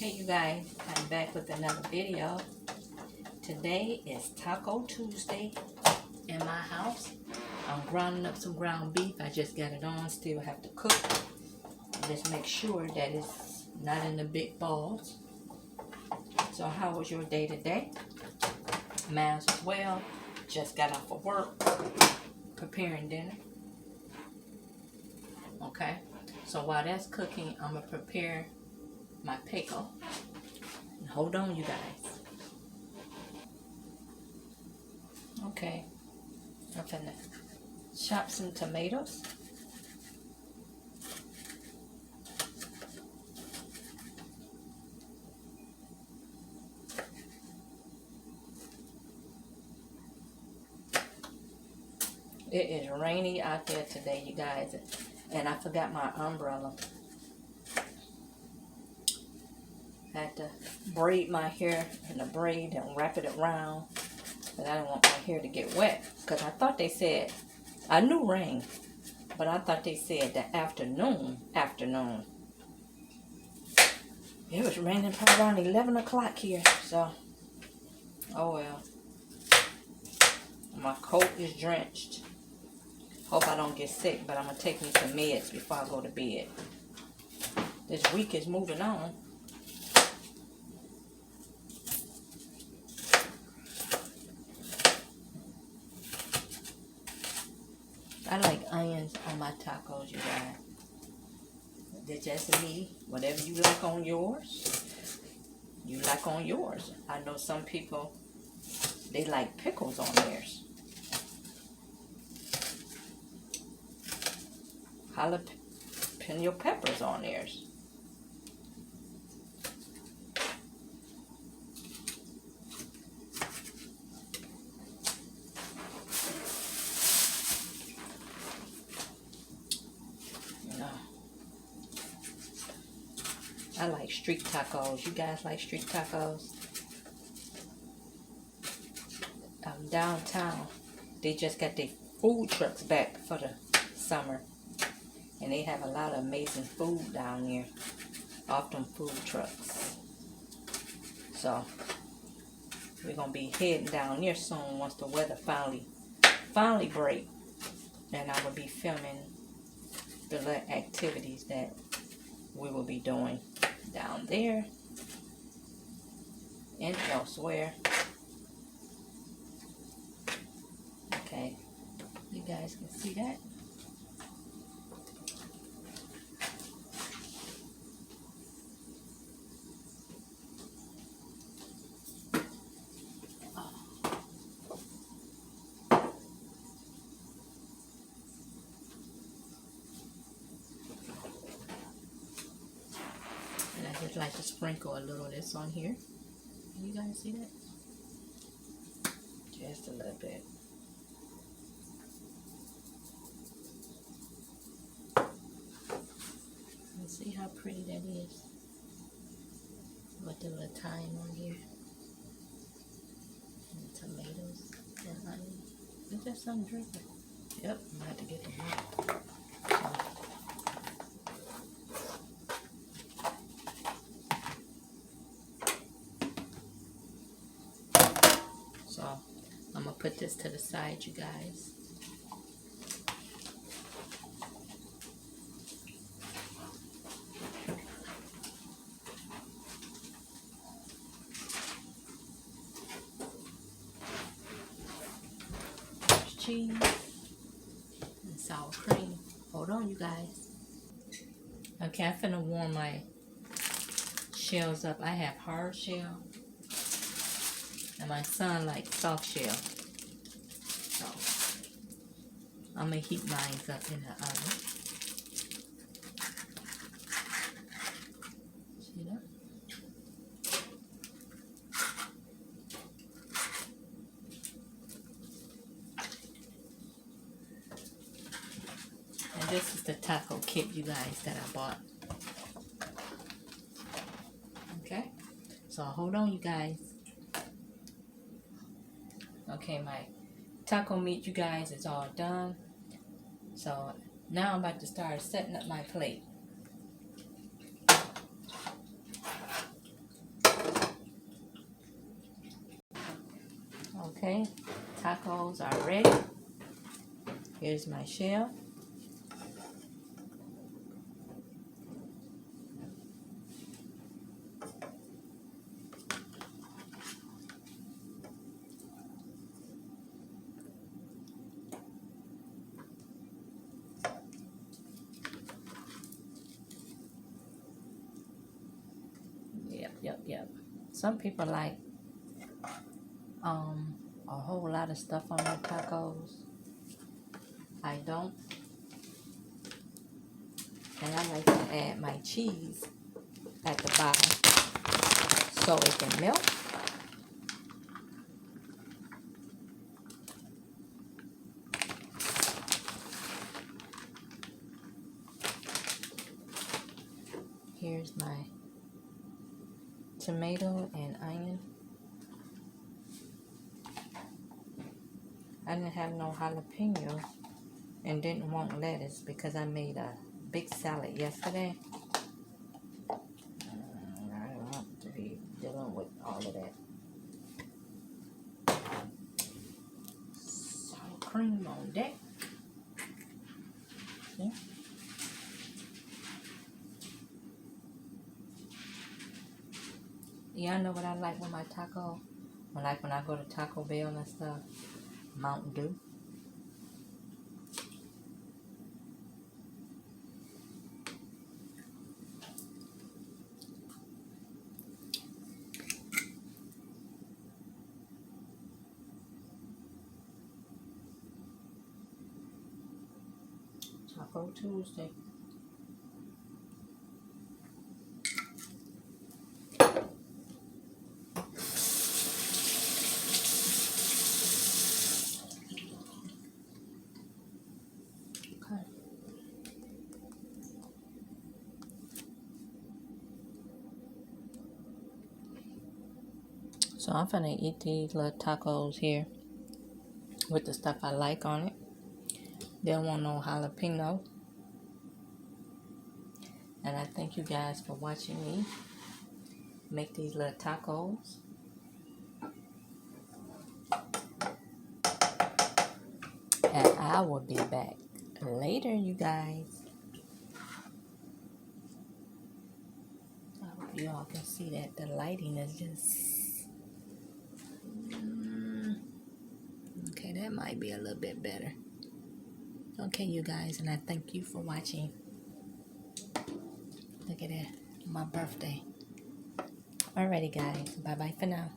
Hey you guys, I'm back with another video. Today is Taco Tuesday in my house. I'm grinding up some ground beef. I just got it on, still have to cook. Just make sure that it's not in the big balls. So how was your day today? Mine as well. Just got off of work, preparing dinner. Okay, so while that's cooking, I'm gonna prepare my pickle. Hold on, you guys. Okay, I'm finna chop some tomatoes. It is rainy out there today, you guys, and I forgot my umbrella. I had to braid my hair in a braid and wrap it around, because I didn't want my hair to get wet. Because I thought they said, I knew rain, but I thought they said the afternoon. It was raining probably around 11 o'clock here, so, oh well. My coat is drenched. Hope I don't get sick, but I'm going to take me some meds before I go to bed. This week is moving on. I like onions on my tacos, you guys. That's just me. Whatever you like on yours, you like on yours. I know some people, they like pickles on theirs. Jalapeno peppers on theirs. I like street tacos. You guys like street tacos? Downtown, they just got their food trucks back for the summer. And they have a lot of amazing food down there off them food trucks. So, we're going to be heading down there soon once the weather finally break. And I will be filming the little activities that we will be doing down there and elsewhere. Okay, you guys can see that. And I just like to sprinkle a little of this on here. You guys see that? Just a little bit. See how pretty that is with the little thyme on here and tomatoes and onion. Is that something dripping? Yep, I'm gonna have to get the milk. So I'm gonna put this to the side, you guys. Cheese and sour cream. Hold on, you guys. Okay, I'm finna warm my shells up. I have hard shell, and my son likes soft shell. So I'm gonna heat mine up in the oven. See that? And this is the taco kit, you guys, that I bought. Okay, so hold on, you guys. Okay, my taco meat, you guys, is all done. So now I'm about to start setting up my plate. Okay, tacos are ready. Here's my shell. Yep. Some people like a whole lot of stuff on their tacos. I don't. And I like to add my cheese at the bottom so it can melt. Here's my tomato and onion. I didn't have no jalapeno and didn't want lettuce because I made a big salad yesterday. I don't want to be dealing with all of that. Sour cream on deck. Yeah. Yeah, I know what I like with my taco. I like when I go to Taco Bell and stuff. Mountain Dew. Taco Tuesday. Okay. So I'm gonna eat these little tacos here with the stuff I like on it. They don't want no jalapeno. And I thank you guys for watching me make these little tacos. And I will be back later, you guys. I hope you all can see that the lighting is just... Okay, that might be a little bit better. Okay, you guys, and I thank you for watching. Look at that, my birthday. Alrighty, guys. Bye-bye for now.